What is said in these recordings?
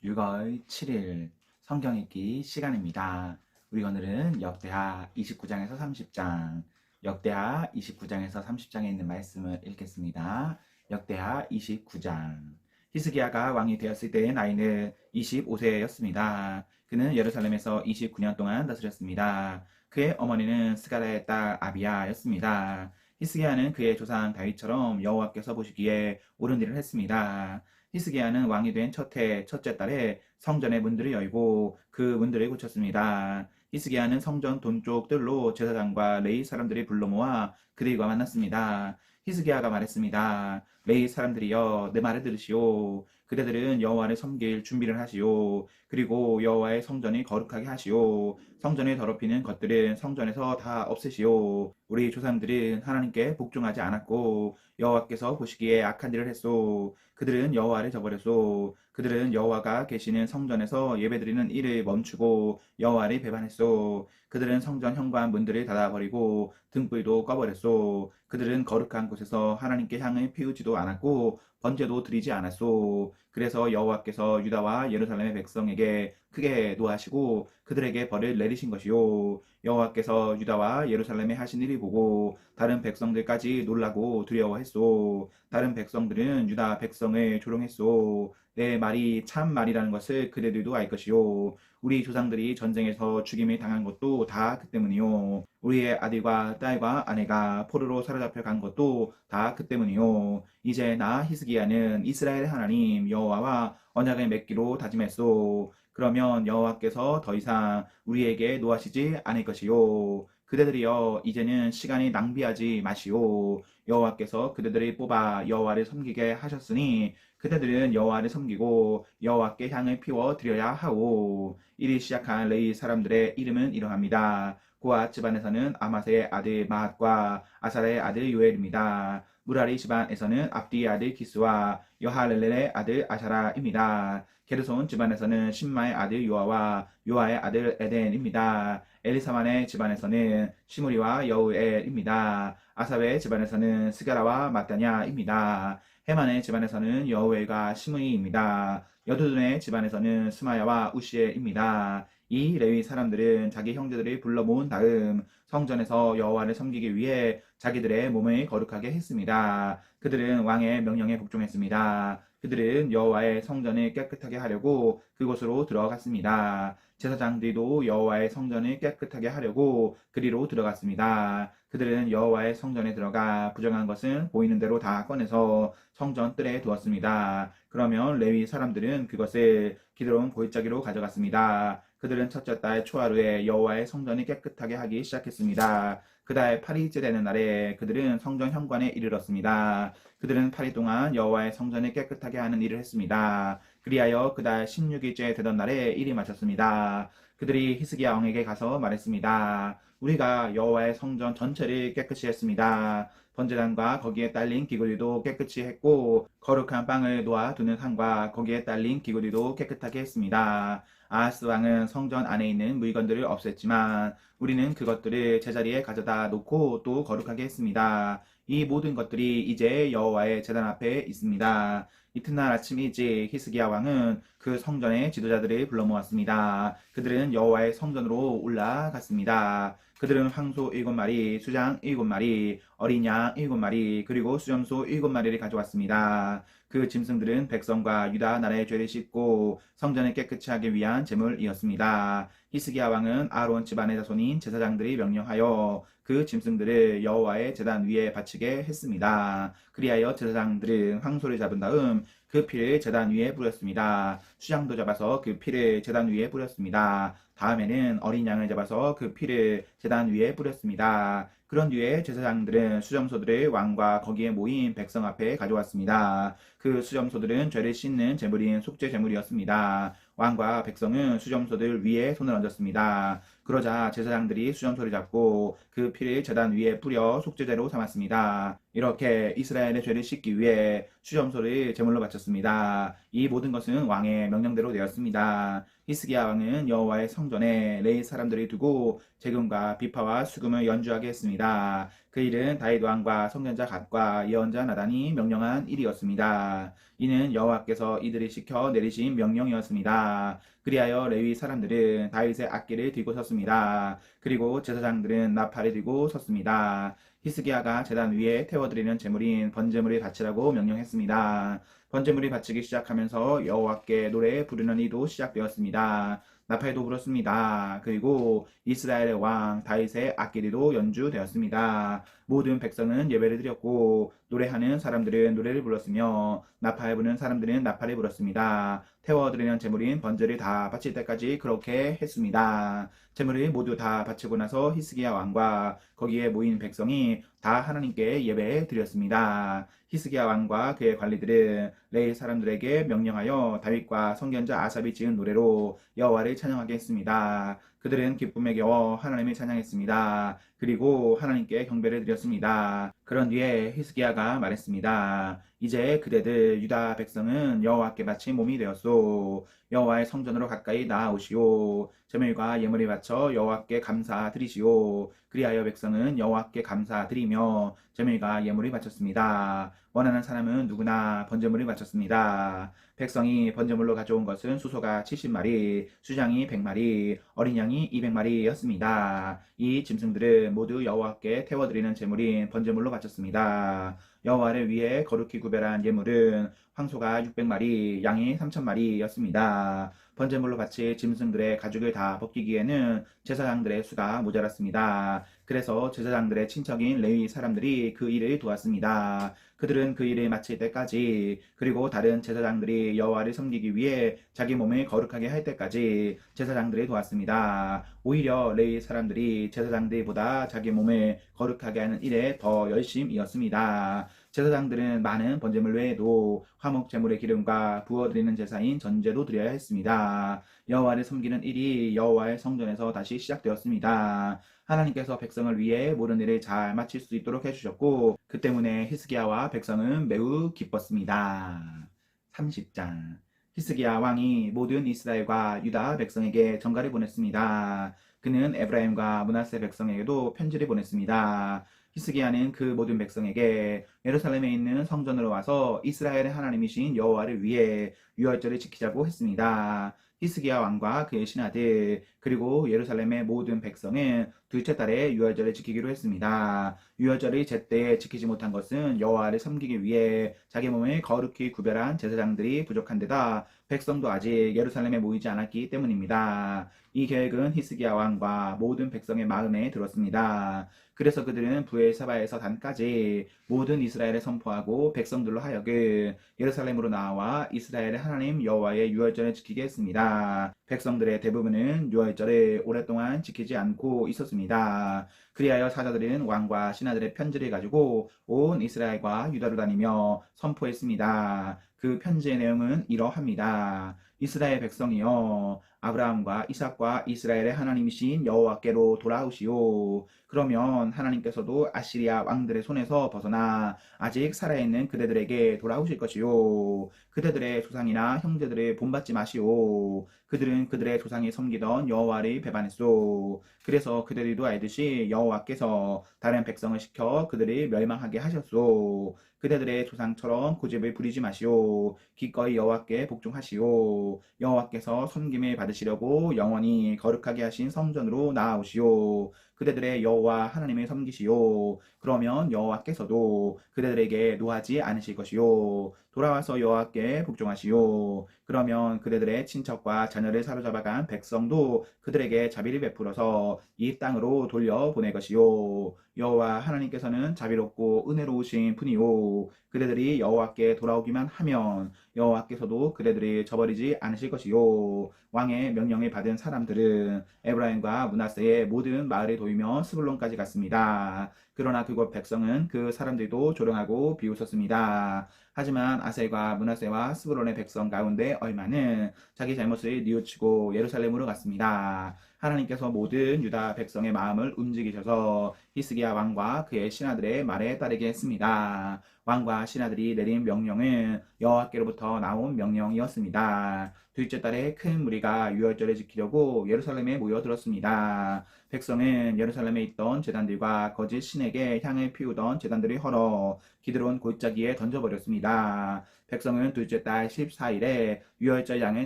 6월 7일 성경 읽기 시간입니다. 우리 오늘은 역대하 29장에서 30장, 역대하 29장에서 30장에 있는 말씀을 읽겠습니다. 역대하 29장. 히스기야가 왕이 되었을 때의 나이는 25세였습니다. 그는 예루살렘에서 29년 동안 다스렸습니다. 그의 어머니는 스가랴의 딸 아비야였습니다. 히스기야는 그의 조상 다윗처럼 여호와께서 보시기에 옳은 일을 했습니다. 히스기야는 왕이 된 첫째 달에 성전의 문들을 열고 그 문들을 고쳤습니다. 히스기야는 성전 동쪽 뜰로 제사장과 레위 사람들이 불러 모아 그들과 만났습니다. 히스기야가 말했습니다. 레위 사람들이여, 내 말을 들으시오. 그대들은 여호와를 섬길 준비를 하시오. 그리고 여호와의 성전을 거룩하게 하시오. 성전을 더럽히는 것들은 성전에서 다 없애시오. 우리 조상들은 하나님께 복종하지 않았고 여호와께서 보시기에 악한 일을 했소. 그들은 여호와를 저버렸소. 그들은 여호와가 계시는 성전에서 예배드리는 일을 멈추고 여호와를 배반했소. 그들은 성전 현관 문들을 닫아버리고 등불도 꺼버렸소. 그들은 거룩한 곳에서 하나님께 향을 피우지도 않았고 번제도 드리지 않았소. 그래서 여호와께서 유다와 예루살렘의 백성에게 크게 노하시고 그들에게 벌을 내리신 것이요. 여호와께서 유다와 예루살렘에 하신 일을 보고 다른 백성들까지 놀라고 두려워했소. 다른 백성들은 유다 백성을 조롱했소. 내 말이 참 말이라는 것을 그대들도 알 것이요. 우리 조상들이 전쟁에서 죽임을 당한 것도 다 그 때문이요. 우리의 아들과 딸과 아내가 포로로 사로잡혀 간 것도 다 그 때문이요. 이제 나 히스기야는 이스라엘 하나님 여호와와 언약을 맺기로 다짐했소. 그러면 여호와께서 더 이상 우리에게 노하시지 않을 것이요. 그대들이여, 이제는 시간이 낭비하지 마시오. 여호와께서 그대들을 뽑아 여호와를 섬기게 하셨으니 그대들은 여호와를 섬기고 여호와께 향을 피워 드려야 하오. 이리 시작한 레위 사람들의 이름은 이러합니다. 고앗 집안에서는 아마세의 아들 마앗과 아사의 아들 요엘입니다. 무라리 집안에서는 압디의 아들 기스와 여할렐렐의 아들 아샤라입니다. 게르손 집안에서는 신마의 아들 요아와 요아의 아들 에덴입니다. 엘리사만의 집안에서는 시므리와 여우엘입니다. 아사의 집안에서는 스가라와 마따냐입니다. 헤만의 집안에서는 여우엘과 시므이입니다. 여두둔의 집안에서는 스마야와 우시엘입니다. 이 레위 사람들은 자기 형제들을 불러 모은 다음 성전에서 여호와를 섬기기 위해 자기들의 몸을 거룩하게 했습니다. 그들은 왕의 명령에 복종했습니다. 그들은 여호와의 성전을 깨끗하게 하려고 그곳으로 들어갔습니다. 제사장들도 여호와의 성전을 깨끗하게 하려고 그리로 들어갔습니다. 그들은 여호와의 성전에 들어가 부정한 것은 보이는 대로 다 꺼내서 성전 뜰에 두었습니다. 그러면 레위 사람들은 그것을 기드론 골짜기로 가져갔습니다. 그들은 첫째 달 초하루에 여호와의 성전을 깨끗하게 하기 시작했습니다. 그달 8일째 되는 날에 그들은 성전 현관에 이르렀습니다. 그들은 8일 동안 여호와의 성전을 깨끗하게 하는 일을 했습니다. 그리하여 그달 16일째 되던 날에 일이 마쳤습니다. 그들이 히스기야 왕에게 가서 말했습니다. 우리가 여호와의 성전 전체를 깨끗이 했습니다. 번제단과 거기에 딸린 기구들도 깨끗이 했고 거룩한 빵을 놓아두는 상과 거기에 딸린 기구들도 깨끗하게 했습니다. 아하스 왕은 성전 안에 있는 물건들을 없앴지만 우리는 그것들을 제자리에 가져다 놓고 또 거룩하게 했습니다. 이 모든 것들이 이제 여호와의 제단 앞에 있습니다. 이튿날 아침 일찍 히스기야 왕은 그 성전의 지도자들을 불러 모았습니다. 그들은 여호와의 성전으로 올라갔습니다. 그들은 황소 7마리, 수장 7마리, 어린 양 7마리, 그리고 수염소 7마리를 가져왔습니다. 그 짐승들은 백성과 유다 나라의 죄를 씻고 성전을 깨끗이 하기 위한 제물이었습니다. 히스기야 왕은 아론 집안의 자손인 제사장들이 명령하여 그 짐승들을 여호와의 제단 위에 바치게 했습니다. 그리하여 제사장들은 황소를 잡은 다음 그 피를 제단 위에 뿌렸습니다. 수장도 잡아서 그 피를 제단 위에 뿌렸습니다. 다음에는 어린 양을 잡아서 그 피를 제단 위에 뿌렸습니다. 그런 뒤에 제사장들은 수점소들을 왕과 거기에 모인 백성 앞에 가져왔습니다. 그 수점소들은 죄를 씻는 제물인 속죄 제물이었습니다. 왕과 백성은 수점소들 위에 손을 얹었습니다. 그러자 제사장들이 수점소를 잡고 그 피를 제단 위에 뿌려 속죄제로 삼았습니다. 이렇게 이스라엘의 죄를 씻기 위해 수점소를 제물로 바쳤습니다. 이 모든 것은 왕의 명령대로 되었습니다. 히스기야 왕은 여호와의 성전에 레위 사람들을 두고 재금과 비파와 수금을 연주하게 했습니다. 그 일은 다윗 왕과 선견자 갓과 예언자 나단이 명령한 일이었습니다. 이는 여호와께서 이들을 시켜 내리신 명령이었습니다. 그리하여 레위 사람들은 다윗의 악기를 들고 섰습니다. 그리고 제사장들은 나팔을 들고 섰습니다. 히스기야가 제단 위에 태워드리는 제물인 번제물을 바치라고 명령했습니다. 번제물이 바치기 시작하면서 여호와께 노래 부르는 이도 시작되었습니다. 나팔도 불었습니다. 그리고 이스라엘의 왕 다윗의 악기들도 연주되었습니다. 모든 백성은 예배를 드렸고 노래하는 사람들은 노래를 불렀으며 나팔 부는 사람들은 나팔을 불었습니다. 태워드리는 제물인 번제를 다 바칠 때까지 그렇게 했습니다. 제물을 모두 다 바치고 나서 히스기야 왕과 거기에 모인 백성이 다 하나님께 예배 드렸습니다. 히스기야 왕과 그의 관리들은 레위 사람들에게 명령하여 다윗과 선견자 아삽이 지은 노래로 여호와를 찬양하게 했습니다. 그들은 기쁨에 겨워 하나님을 찬양했습니다. 그리고 하나님께 경배를 드렸습니다. 그런 뒤에 히스기야가 말했습니다. 이제 그대들 유다 백성은 여호와께 바친 몸이 되었소. 여호와의 성전으로 가까이 나아오시오. 제물과 예물을 바쳐 여호와께 감사드리시오. 그리하여 백성은 여호와께 감사드리며 제물과 예물을 바쳤습니다. 원하는 사람은 누구나 번제물을 바쳤습니다. 백성이 번제물로 가져온 것은 수소가 70마리, 수장이 100마리, 어린 양이 200마리였습니다. 이 짐승들은 모두 여호와께 태워드리는 제물인 번제물로 바쳤습니다. 여호와를 위해 거룩히 구별한 예물은 황소가 600마리, 양이 3000마리였습니다. 번제물로 바칠 짐승들의 가죽을 다 벗기기에는 제사장들의 수가 모자랐습니다. 그래서 제사장들의 친척인 레위 사람들이 그 일을 도왔습니다. 그들은 그 일을 마칠 때까지 그리고 다른 제사장들이 여호와를 섬기기 위해 자기 몸을 거룩하게 할 때까지 제사장들이 도왔습니다. 오히려 레위 사람들이 제사장들보다 자기 몸을 거룩하게 하는 일에 더 열심이었습니다. 제사장들은 많은 번제물 외에도 화목 제물의 기름과 부어드리는 제사인 전제도 드려야 했습니다. 여호와를 섬기는 일이 여호와의 성전에서 다시 시작되었습니다. 하나님께서 백성을 위해 모든 일을 잘 마칠 수 있도록 해주셨고 그 때문에 히스기야와 백성은 매우 기뻤습니다. 30장 히스기야 왕이 모든 이스라엘과 유다 백성에게 전가를 보냈습니다. 그는 에브라임과 므낫세 백성에게도 편지를 보냈습니다. 히스기야는 그 모든 백성에게 예루살렘에 있는 성전으로 와서 이스라엘의 하나님이신 여호와를 위해 유월절을 지키자고 했습니다. 히스기야 왕과 그의 신하들 그리고 예루살렘의 모든 백성은 둘째 달에 유월절을 지키기로 했습니다. 유월절을 제때 지키지 못한 것은 여호와를 섬기기 위해 자기 몸을 거룩히 구별한 제사장들이 부족한 데다 백성도 아직 예루살렘에 모이지 않았기 때문입니다. 이 계획은 히스기야 왕과 모든 백성의 마음에 들었습니다. 그래서 그들은 브엘사바에서 단까지 모든 이스라엘에 선포하고 백성들로 하여금 예루살렘으로 나와 이스라엘의 하나님 여호와의 유월절을 지키게 했습니다. 백성들의 대부분은 유월절을 오랫동안 지키지 않고 있었습니다. 그리하여 사자들은 왕과 신하들의 편지를 가지고 온 이스라엘과 유다로 다니며 선포했습니다. 그 편지의 내용은 이러합니다. 이스라엘 백성이여 아브라함과 이삭과 이스라엘의 하나님이신 여호와께로 돌아오시오. 그러면 하나님께서도 아시리아 왕들의 손에서 벗어나 아직 살아있는 그대들에게 돌아오실 것이요. 그대들의 조상이나 형제들을 본받지 마시오. 그들은 그들의 조상이 섬기던 여호와를 배반했소. 그래서 그들도 알듯이 여호와께서 다른 백성을 시켜 그들을 멸망하게 하셨소. 그대들의 조상처럼 고집을 부리지 마시오. 기꺼이 여호와께 복종하시오. 여호와께서 섬김을 받으시려고 영원히 거룩하게 하신 성전으로 나아오시오. 그대들의 여호와 하나님을 섬기시오. 그러면 여호와께서도 그대들에게 노하지 않으실 것이요. 돌아와서 여호와께 복종하시오. 그러면 그대들의 친척과 자녀를 사로잡아간 백성도 그들에게 자비를 베풀어서 이 땅으로 돌려보낼 것이요. 여호와 하나님께서는 자비롭고 은혜로우신 분이요. 그대들이 여호와께 돌아오기만 하면 여호와께서도 그대들을 저버리지 않으실 것이요. 왕의 명령을 받은 사람들은 에브라임과 므낫세의 모든 마을에 도이며 스불론까지 갔습니다. 그러나 그곳 백성은 그 사람들도 조롱하고 비웃었습니다. 하지만 아셀과 므낫세와 스불론의 백성 가운데 얼마는 자기 잘못을 뉘우치고 예루살렘으로 갔습니다. 하나님께서 모든 유다 백성의 마음을 움직이셔서 히스기야 왕과 그의 신하들의 말에 따르게 했습니다. 왕과 신하들이 내린 명령은 여호와께로부터 나온 명령이었습니다. 둘째 달에 큰 무리가 유월절을 지키려고 예루살렘에 모여들었습니다. 백성은 예루살렘에 있던 제단들과 거짓 신에게 향을 피우던 제단들을 헐어 기드론 골짜기에 던져버렸습니다. 백성은 둘째 달 14일에 유월절 양을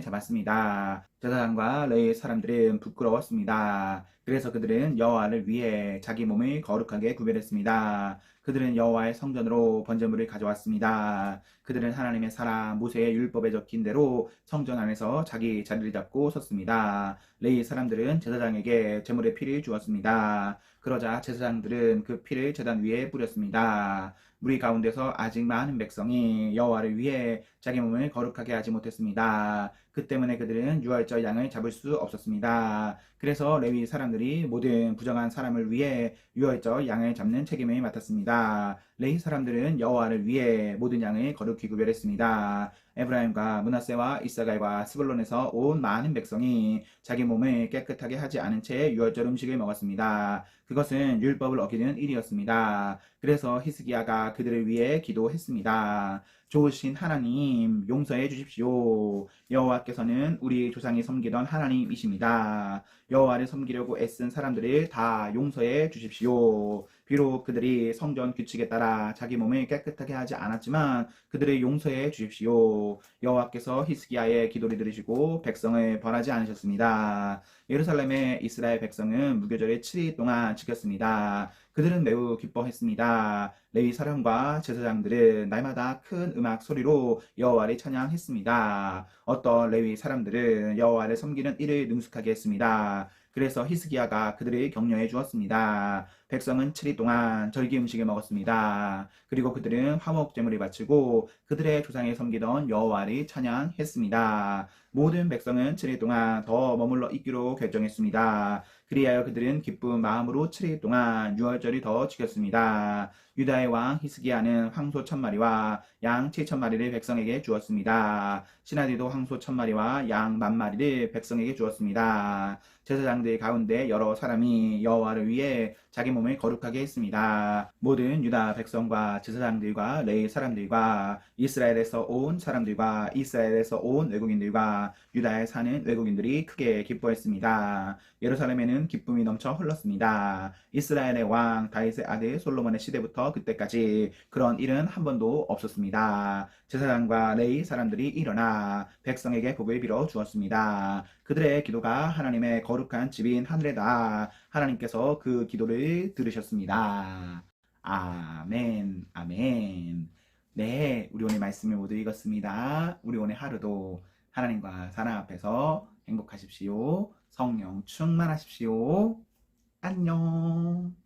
잡았습니다. 제사장과 레위 사람들은 부끄러웠습니다. 그래서 그들은 여호와를 위해 자기 몸을 거룩하게 구별했습니다. 그들은 여호와의 성전으로 번제물을 가져왔습니다. 그들은 하나님의 사람 모세의 율법에 적힌 대로 성전 안에서 자기 자리를 잡고 섰습니다. 레위 사람들은 제사장에게 제물의 피를 주었습니다. 그러자 제사장들은 그 피를 제단 위에 뿌렸습니다. 무리 가운데서 아직 많은 백성이 여호와를 위해 자기 몸을 거룩하게 하지 못했습니다. 그 때문에 그들은 유월절 양을 잡을 수 없었습니다. 그래서 레위 사람들이 모든 부정한 사람을 위해 유월절 양을 잡는 책임을 맡았습니다. 레위 사람들은 여호와를 위해 모든 양을 거룩히 구별했습니다. 에브라임과 므낫세와 이사갈과 스불론에서 온 많은 백성이 자기 몸을 깨끗하게 하지 않은 채 유월절 음식을 먹었습니다. 그것은 율법을 어기는 일이었습니다. 그래서 히스기야가 그들을 위해 기도했습니다. 좋으신 하나님, 용서해 주십시오. 여호와께서는 우리 조상이 섬기던 하나님이십니다. 여호와를 섬기려고 애쓴 사람들을 다 용서해 주십시오. 비록 그들이 성전 규칙에 따라 자기 몸을 깨끗하게 하지 않았지만 그들을 용서해 주십시오. 여호와께서 히스기야의 기도를 들으시고 백성을 벌하지 않으셨습니다. 예루살렘의 이스라엘 백성은 무교절을 7일 동안 지켰습니다. 그들은 매우 기뻐했습니다. 레위 사람과 제사장들은 날마다 큰 음악 소리로 여호와를 찬양했습니다. 어떤 레위 사람들은 여호와를 섬기는 일을 능숙하게 했습니다. 그래서 히스기야가 그들을 격려해 주었습니다. 백성은 7일 동안 절기 음식을 먹었습니다. 그리고 그들은 화목 제물을 바치고 그들의 조상이 섬기던 여호와를 찬양했습니다. 모든 백성은 7일 동안 더 머물러 있기로 결정했습니다. 그리하여 그들은 기쁜 마음으로 7일 동안 유월절을 더 지켰습니다. 유다의 왕 히스기야는 황소 1000마리와 양 7000마리를 백성에게 주었습니다. 시나디도 황소 1000마리와 양 10,000마리를 백성에게 주었습니다. 제사장들 가운데 여러 사람이 여호와를 위해 자기 몸을 거룩하게 했습니다. 모든 유다 백성과 제사장들과 레위 사람들과 이스라엘에서 온 사람들과 이스라엘에서 온 외국인들과 유다에 사는 외국인들이 크게 기뻐했습니다. 예루살렘에는 기쁨이 넘쳐 흘렀습니다. 이스라엘의 왕 다윗의 아들 솔로몬의 시대부터 그때까지 그런 일은 한 번도 없었습니다. 제사장과 레위 사람들이 일어나 백성에게 복을 빌어 주었습니다. 그들의 기도가 하나님의 거룩한 집인 하늘에 닿아 하나님께서 그 기도를 들으셨습니다. 아멘, 아멘. 네, 우리 오늘 말씀을 모두 읽었습니다. 우리 오늘 하루도 하나님과 사랑 앞에서 행복하십시오. 성령 충만하십시오. 안녕.